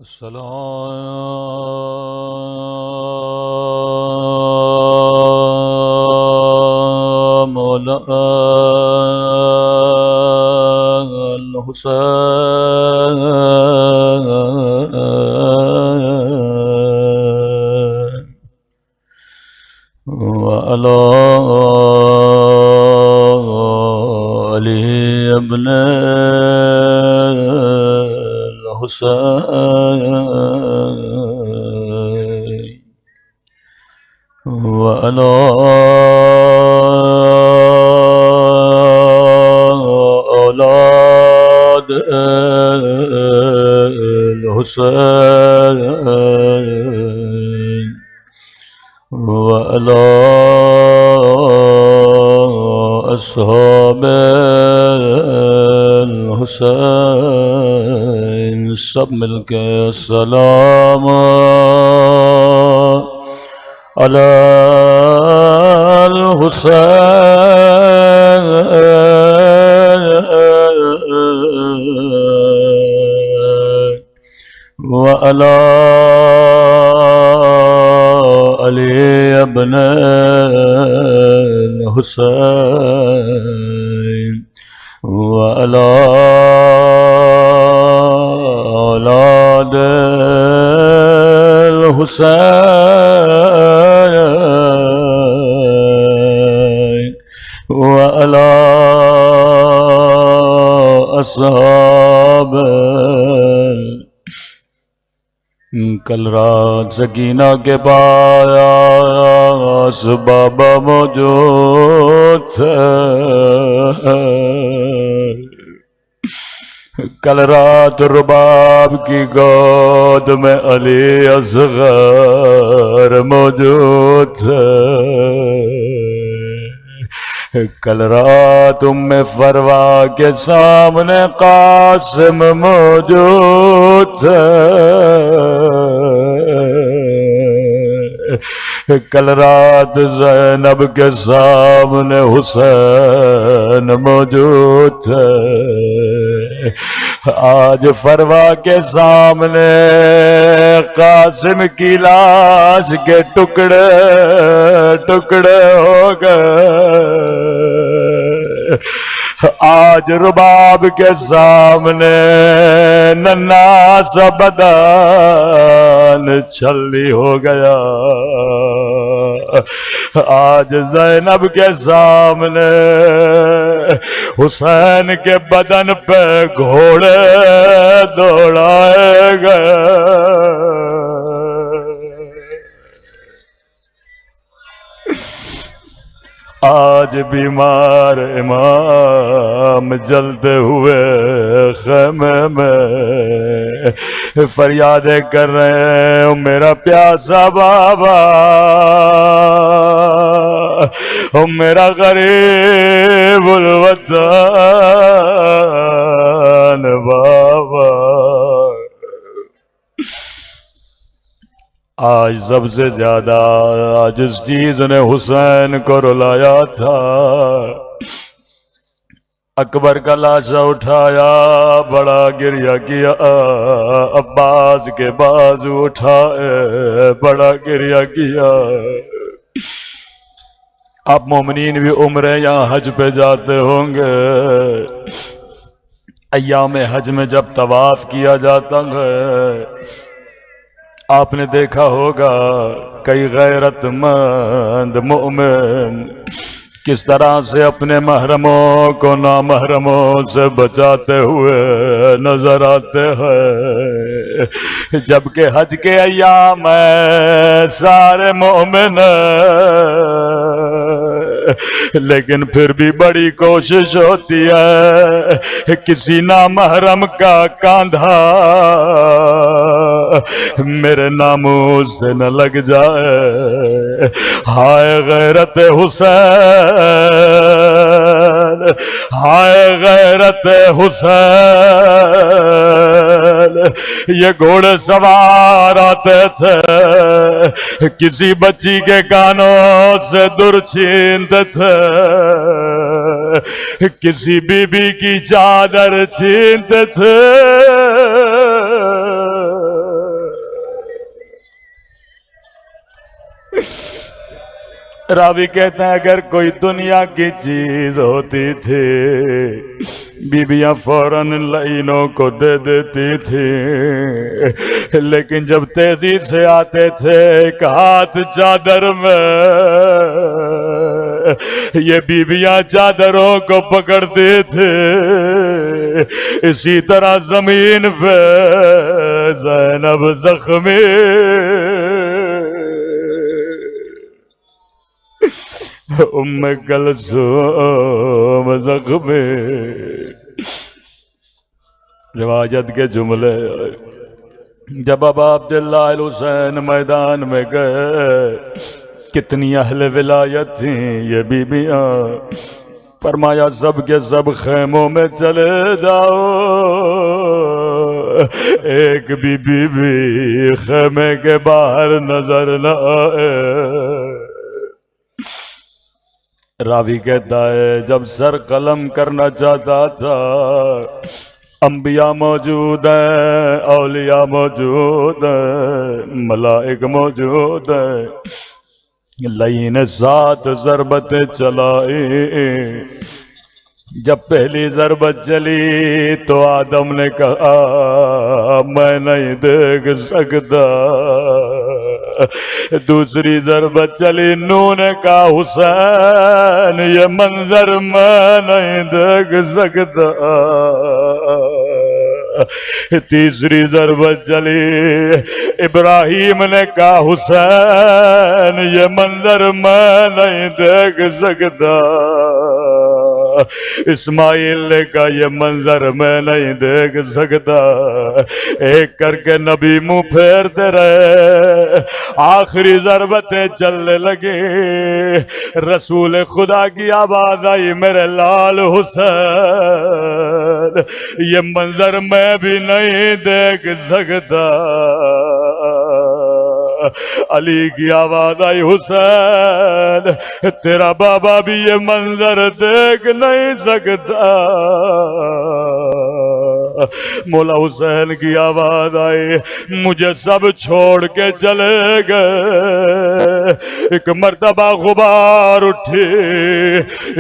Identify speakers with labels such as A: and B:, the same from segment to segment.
A: अस्सलाम अल हुसैन व अला अली इब्न हुसैन व अला औलाद हुसैन व अला अस्हाब हुसैन। सब मिलके अस्सलाम अला हुसैन व अला अली इब्न हुसैन व अला औलाद हुसैन व अला अस्हाब। कल रात सकीना के पास बाबा मौजूद थे। कल रात रुबाब की गोद में अली असगर मौजूद थे। कल रात उम्मे फरवा के सामने कासिम मौजूद थे। कल रात ज़ैनब के सामने हुसैन मौजूद थे। आज फरवा के सामने कासिम की लाश के टुकड़े टुकड़े हो गए। आज रुबाब के सामने नन्हा सा बदन छल्ली हो गया। आज ज़ैनब के सामने हुसैन के बदन पे घोड़े दौड़ाए गए। आज बीमार इमाम जलते हुए ख़ैमे में फरियादें कर रहे हैं, मेरा प्यासा बाबा, ओ मेरा गरीबुल वतन बाबा। आज सबसे ज्यादा जिस चीज ने हुसैन को रुलाया था, अकबर का लाशा उठाया, बड़ा गिरिया किया। अब्बास के बाजू उठाए, बड़ा गिरिया किया। आप मोमिनीन भी उम्रे या हज पे जाते होंगे। अय्याम हज में जब तवाफ किया जाता है, आपने देखा होगा कई गैरतमंद मोमिन किस तरह से अपने महरमों को नामहरमों से बचाते हुए नजर आते हैं। जबकि हज के अय्याम में सारे मोमिन, लेकिन फिर भी बड़ी कोशिश होती है किसी नामहरम का कांधा मेरे नामों से न लग जाए। हाय गैरत हुसैन, हाय गैरत हुसैन। ये घोड़े सवार आते थे, किसी बच्ची के कानों से दुर छीनते थे, किसी बीबी की चादर छीनते थे। रावी कहता है अगर कोई दुनिया की चीज होती थी बीबियां फौरन लाइनों को दे देती थी, लेकिन जब तेजी से आते थे एक हाथ चादर में, ये बीबियां चादरों को पकड़ते थे। इसी तरह जमीन पे ज़ैनब जख्मी, उम्मे कलसूम ज़ख्मी। रिवायत के जुमले, जब अब अब्दुल्लाह अल हुसैन मैदान में गए, कितनी अहले विलायत थी ये बीबियां। फरमाया सब के सब खेमों में चले जाओ, एक बीबी भी खेमे के बाहर नजर न आए। रावी कहता है जब सर कलम करना चाहता था, अंबिया मौजूद है, औलिया मौजूद है, मलाइक मौजूद है, लाइन 7 ज़रबतें चलाई। जब पहली ज़रबत चली तो आदम ने कहा मैं नहीं देख सकता। दूसरी ज़रबत चली, नूह ने कहा हुसैन ये मंजर मैं नहीं देख सकता। तीसरी ज़रबत चली, इब्राहीम ने कहा हुसैन ये मंजर मैं नहीं देख सकता। इस्माइल ने कहा ये मंजर मैं नहीं देख सकता। एक करके नबी मुंह फेरते रहे, आखिरी ज़रबतें चलने लगी। रसूल खुदा की आवाज आई मेरे लाल हुसैन ये मंजर मैं भी नहीं देख सकता। अली की आवाज आई हुसैन तेरा बाबा भी ये मंजर देख नहीं सकता। मौला हुसैन की आवाज आई मुझे सब छोड़ के चले गए। एक मर्तबा गुबार उठी,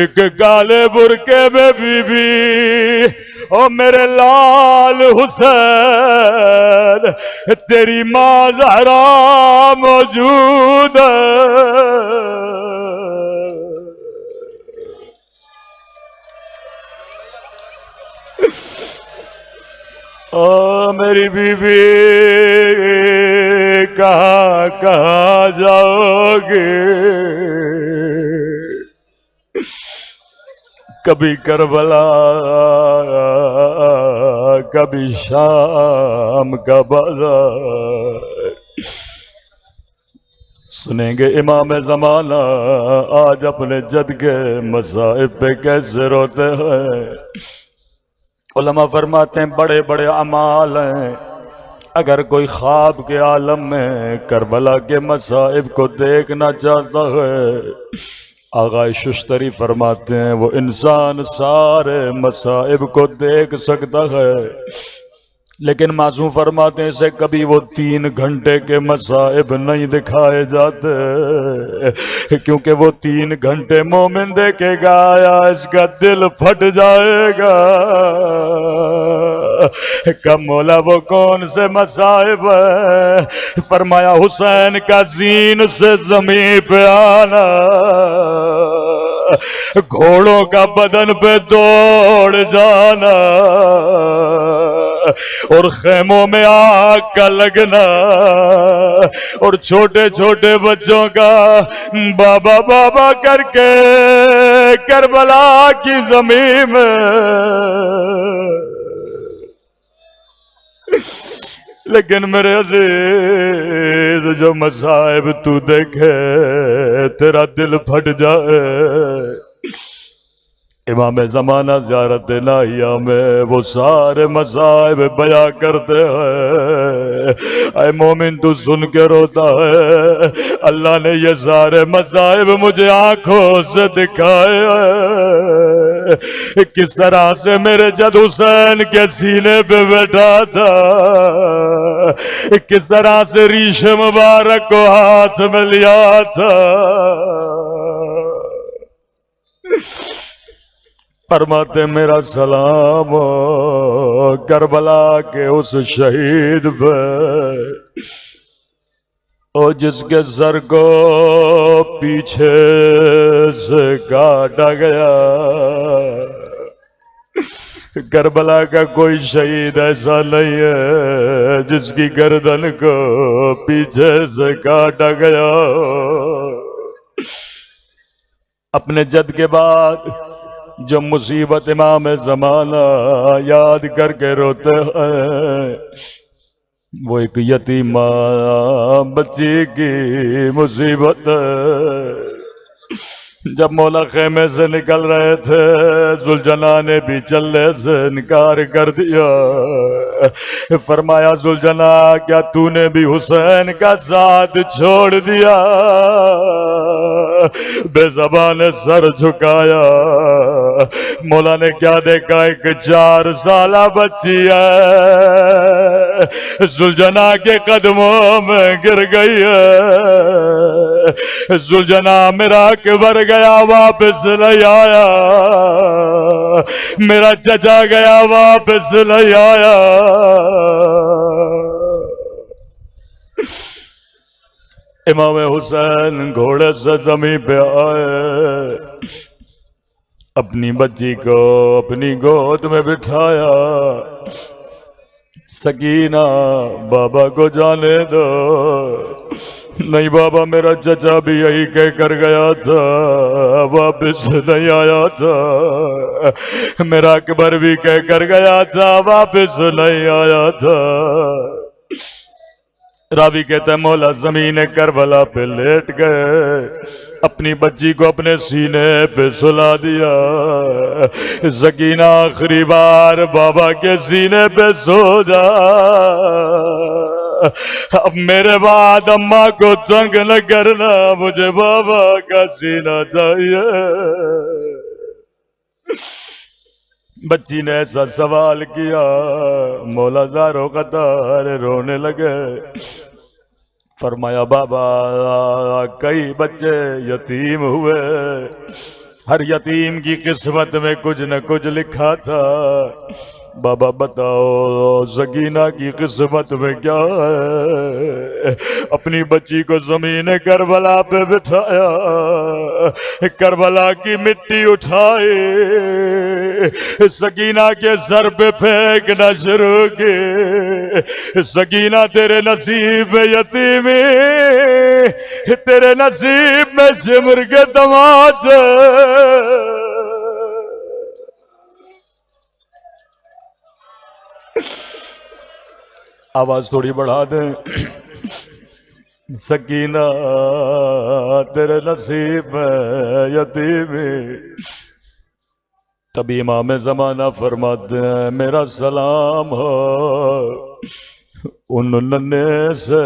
A: एक काले बुरके में बीबी, ओ मेरे लाल हुसैन तेरी माँ ज़हरा मौजूद है। ओ मेरी बीबी कहाँ कहाँ जाओगे? कभी करबला, कभी शाम का बाजार। सुनेंगे इमाम ज़माना आज अपने जद के मसाइब पे कैसे रोते हैं। उलमा फरमाते हैं बड़े बड़े अमाल हैं, अगर कोई ख्वाब के आलम में करबला के मसाइब को देखना चाहता है, आगा शुश्तरी फरमाते हैं वो इंसान सारे मसाइब को देख सकता है, लेकिन मासूम फरमाते हैं इसे कभी वो 3 घंटे के मसाइब नहीं दिखाए जाते, क्योंकि वो 3 घंटे मोमिन देखेगा या इसका दिल फट जाएगा। कब मौला वो कौन से मसाइब है? फरमाया हुसैन का जीन से ज़मीन पे आना, घोड़ों का बदन पे दौड़ जाना और खेमों में आग का लगना और छोटे छोटे बच्चों का बाबा बाबा करके करबला की जमीन में। लेकिन मेरे अजीज जो मसाइब तू देखे तेरा दिल फट जाए। इमाम ज़माना ज़ियारत नाहिया में वो सारे मसाइब बया करते हैं। ऐ मोमिन तू सुन के रोता है, अल्लाह ने ये सारे मसाइब मुझे आंखों से दिखाए हैं। किस तरह से मेरे जद हुसैन के सीने पे बैठा था, किस तरह से रीश मुबारक को हाथ में लिया था, फरमाते मेरा सलाम हो करबला के उस शहीद पे और जिसके सर को पीछे से काटा गया। करबला का कोई शहीद ऐसा नहीं है जिसकी गर्दन को पीछे से काटा गया। अपने जद के बाद जो मुसीबत इमाम ज़माना याद करके रोते हैं वो एक यतीमा बच्ची की मुसीबत है। जब मौला खेमे से निकल रहे थे जुलजना ने भी चलने से इनकार कर दिया। फरमाया जुलजना क्या तूने भी हुसैन का साथ छोड़ दिया? बेज़बान ने सर झुकाया। मौला ने क्या देखा एक 4 साला बच्ची है जुलजना के कदमों में गिर गई है। जुलजना मेरा अकबर गया वापस नहीं आया, मेरा चचा गया वापस नहीं आया। इमाम हुसैन घोड़े से जमीन पे आए, अपनी बच्ची को अपनी गोद में बिठाया। सकीना बाबा को जाने दो। नहीं बाबा मेरा चचा भी यही कह कर गया था, वापस नहीं आया था। मेरा अकबर भी कह कर गया था, वापस नहीं आया था। रावी कहता है मौला जमीन करबला पे लेट गए, अपनी बच्ची को अपने सीने पे सुला दिया। सकीना आखिरी बार बाबा के सीने पे सो जा, अब मेरे बाद अम्मा को तंग न करना, मुझे बाबा का सीना चाहिए। बच्ची ने ऐसा सवाल किया, मौला ज़ारो कतार रोने लगे। फरमाया बाबा कई बच्चे यतीम हुए, हर यतीम की किस्मत में कुछ न कुछ लिखा था। बाबा बताओ सकीना की किस्मत में क्या है? अपनी बच्ची को जमीन करबला पे बिठाया, करबला की मिट्टी उठाई, सकीना के सर पे फेंकना शुरू की। सकीना तेरे नसीब में यतीमी, तेरे नसीब में सिमर के तमाचे। आवाज थोड़ी बढ़ा दें। सकीना तेरे नसीब में यतीमी। तभी इमाम ज़माना फरमाते हैं मेरा सलाम हो उन नन्हे से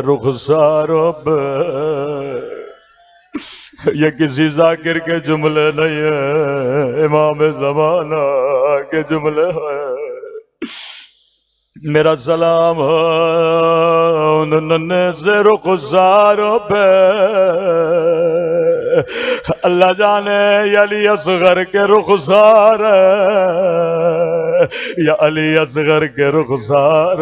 A: रुखसारों पे। ये किसी जाकिर के जुमले नहीं है, इमाम ज़माना के जुमले हैं। मेरा सलाम हो उन नन्हे से रुखसारों पे। अल्लाह जाने या अली असगर के रुखसार या अली असगर के रुखसार।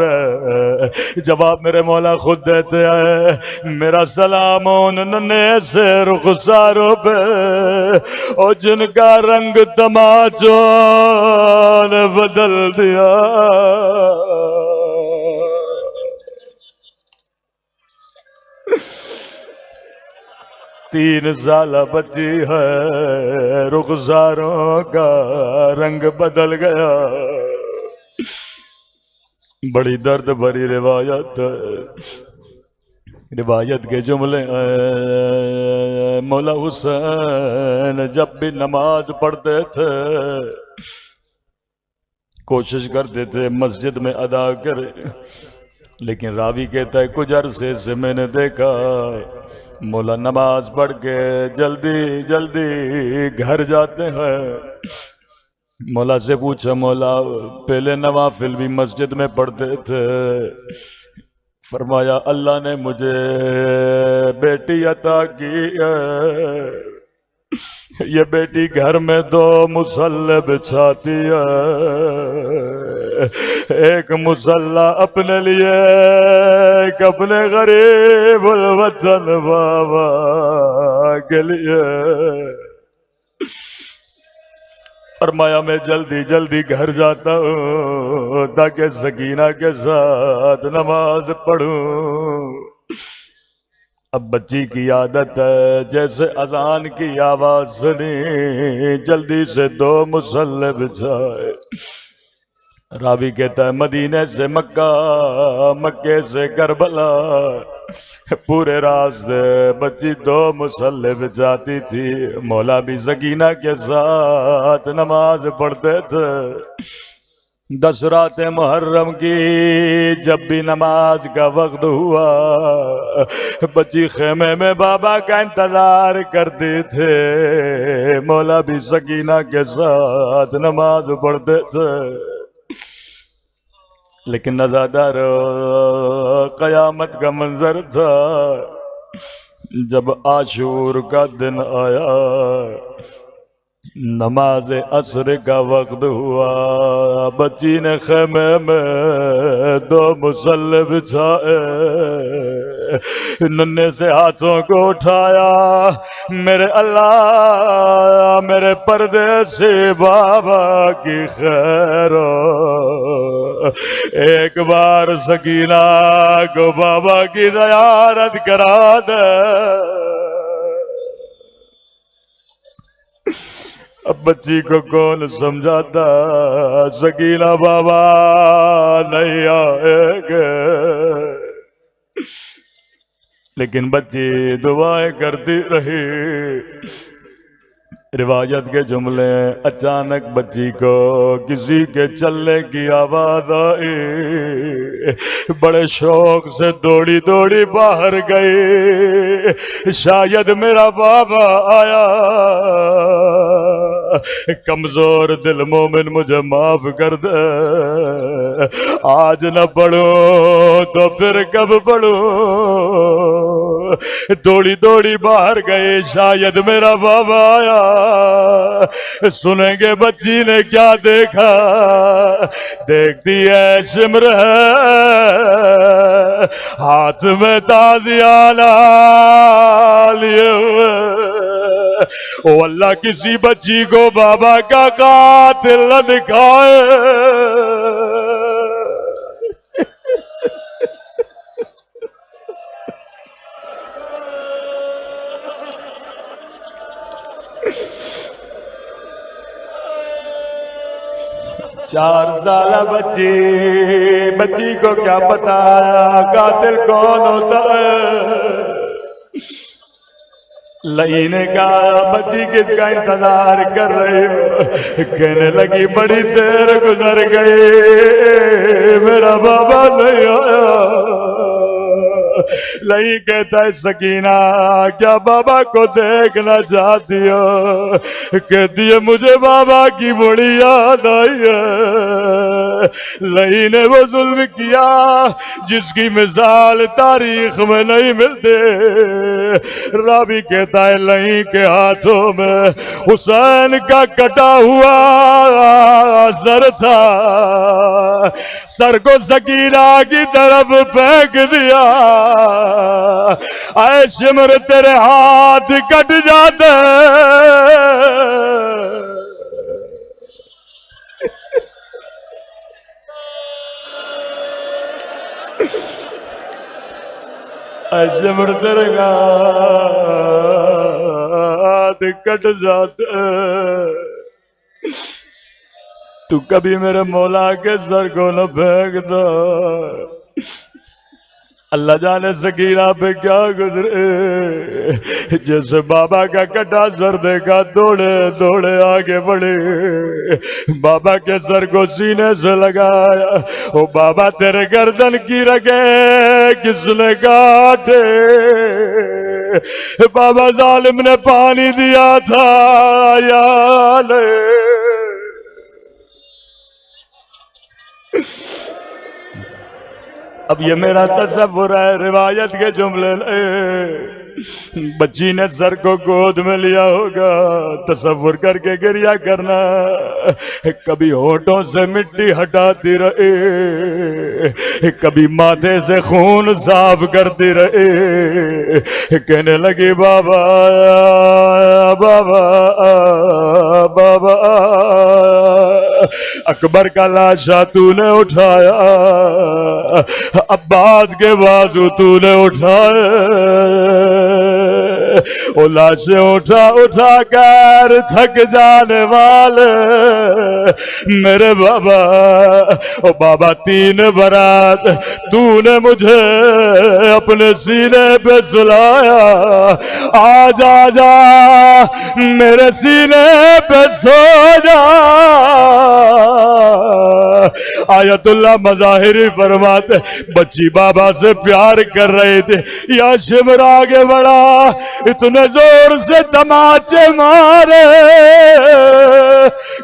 A: जवाब मेरे मौला खुद देते हैं मेरा सलाम उन नन्हे से रुखसारों पे और जिनका रंग तमाचों ने बदल दिया। तीन साला बच्ची है, रुखसारों का रंग बदल गया। बड़ी दर्द भरी रिवायत, रिवायत के जुमले मौला हुसैन जब भी नमाज पढ़ते थे कोशिश करते थे मस्जिद में अदा करे, लेकिन रावी कहता है कुछ अरसे से मैंने देखा मौला नमाज पढ़ के जल्दी जल्दी घर जाते हैं। मौला से पूछा मौला पहले नवाफिल भी मस्जिद में पढ़ते थे? फरमाया अल्लाह ने मुझे बेटी अता की है, ये बेटी घर में दो मुसल्ले बिछाती है, एक मुसल्ला अपने लिए, एक अपने गरीब वतन बाबा के लिए। फरमाया मैं जल्दी जल्दी घर जाता हूँ ताकि सकीना के साथ नमाज पढ़ूं। अब बच्ची की आदत है जैसे अजान की आवाज सुनी जल्दी से दो मुसल्ले बिछाए। रावी कहता है मदीने से मक्का, मक्के से करबला, पूरे रास्ते बच्ची दो मुसल्ले बिछाती थी। मौला भी सकीना के साथ नमाज पढ़ते थे। 10 रातें मुहर्रम की जब भी नमाज का वक्त हुआ बच्ची खेमे में बाबा का इंतजार करते थे। मौला भी सकीना के साथ नमाज पढ़ते थे। लेकिन नज़ादार कयामत का मंजर था। जब आशूर का दिन आया, नमाज असर का वक्त हुआ, बच्ची ने खेमे में दो मुसल्ले बिछाए, नन्हे से हाथों को उठाया, मेरे अल्लाह मेरे परदेसी बाबा की खैर, एक बार सकीना को बाबा की ज़ियारत करा दे। अब बच्ची को कौन समझाता, सकीना बाबा नहीं आएंगे, लेकिन बच्ची दुआएं करती रही। रिवायत के जुमले, अचानक बच्ची को किसी के चलने की आवाज आई, बड़े शौक से दौड़ी दौड़ी बाहर गई, शायद मेरा बाबा आया। कमजोर दिल मोमिन मुझे माफ कर दे, आज न पढ़ो तो फिर कब पढ़ो। दौड़ी दौड़ी बाहर गए, शायद मेरा बाबा आया। सुनेंगे बच्ची ने क्या देखा, देखती है शिमर है, हाथ में ताजियाना लिए हुए। ओ अल्लाह किसी बच्ची को बाबा का कातिल न दिखाए। चार साल बच्ची को क्या पता कातिल कौन होता है। लई ने कहा बच्ची किसका इंतजार कर रही हो, कहने लगी बड़ी देर गुजर गई, मेरा बाबा नहीं आया। लई कहता है सकीना क्या बाबा को देखना चाहती हो, कहती है मुझे बाबा की बड़ी याद आई है। लई ने वो जुल्म किया जिसकी मिसाल तारीख में नहीं मिलते। रावी कहता है लई के हाथों में हुसैन का कटा हुआ सर था, सर को सकीना की तरफ फेंक दिया। आए शिमर तेरे हाथ कट जाते, शिमर तेरे हाथ कट जाते। तू कभी मेरे मौला के सर को न फेंक दो। अल्लाह जाने सकीना पे क्या गुजरे, जैसे बाबा का कटा सर देखा दौड़े दौड़े आगे बढ़े, बाबा के सर को सीने से लगाया। ओ बाबा तेरे गर्दन की रगे किसने काटे, बाबा जालिम ने पानी दिया था यार। अब ये मेरा तसव्वुर है, रिवायत के जुमले बच्ची ने सर को गोद में लिया होगा, तसव्वुर करके गिरिया करना। कभी होठों से मिट्टी हटाती रहे, कभी माथे से खून साफ करती रहे, कहने लगी बाबा बाबा बाबा। अकबर का लाशा तूने उठाया, अब्बास के बाजू तूने उठाए, ओ लाशें उठा उठा कर थक जाने वाले मेरे बाबा। ओ बाबा 3 बरात तूने मुझे अपने सीने पे सुलाया, आज आजा मेरे सीने पे सो जा। आयतुल्लाह मज़ाहिरी फरमाते बच्ची बाबा से प्यार कर रहे थे, या शिमर आगे बढ़ा, इतने जोर से तमाचे मारे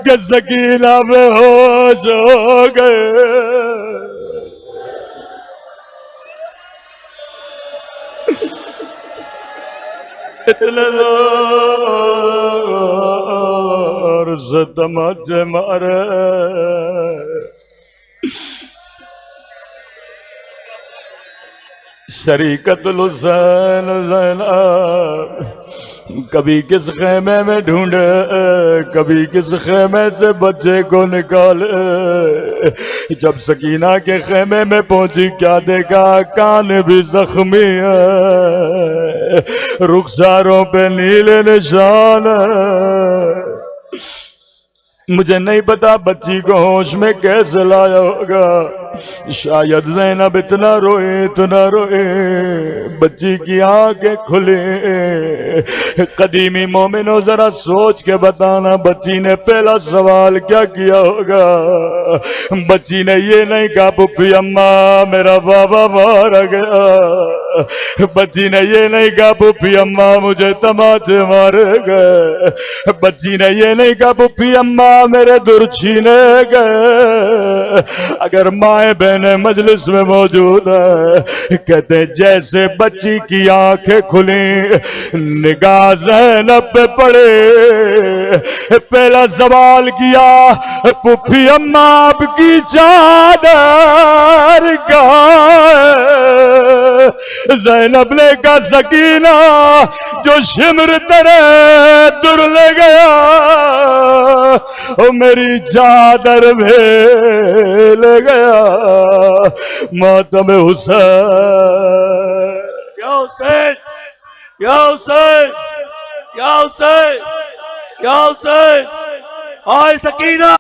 A: कि सकीना बेहोश हो गए। इतने जोर से तमाचे मारे, शरीकतुल हुसैन ज़ैनब कभी किस खेमे में ढूंढे, कभी किस खेमे से बच्चे को निकाले। जब सकीना के खेमे में पहुंची क्या देखा, कान भी जख्मी है, रुखसारों पे नीले निशान है। मुझे नहीं पता बच्ची को होश में कैसे लाया होगा, शायद ज़ैनब इतना रोए बच्ची की आंखें खुली। कदीमी मोमिनो जरा सोच के बताना, बच्ची ने पहला सवाल क्या किया होगा? बच्ची ने ये नहीं कहा पुप्पी अम्मा मेरा बाबा मारा गया, बच्ची ने ये नहीं कहा पुप्पी अम्मा मुझे तमाचे मारे गए, बच्ची ने ये नहीं कहा पुप्पी अम्मा मेरे दुर छीने गए। अगर माए बहने मजलिस में मौजूद है, कहते जैसे बच्ची की आंखें खुली, निगाह ज़ैनब पे पड़े, पहला सवाल किया पुप्पी अम्मा आपकी चादर कहाँ है? ज़ैनब ने कहा सकीना जो शिमर तेरे दुर ले गया, ओ मेरी चादर भी ले गया। मातम हुसैन,
B: या हुसैन, या हुसैन, या हुसैन, या हुसैन, आए सकीना।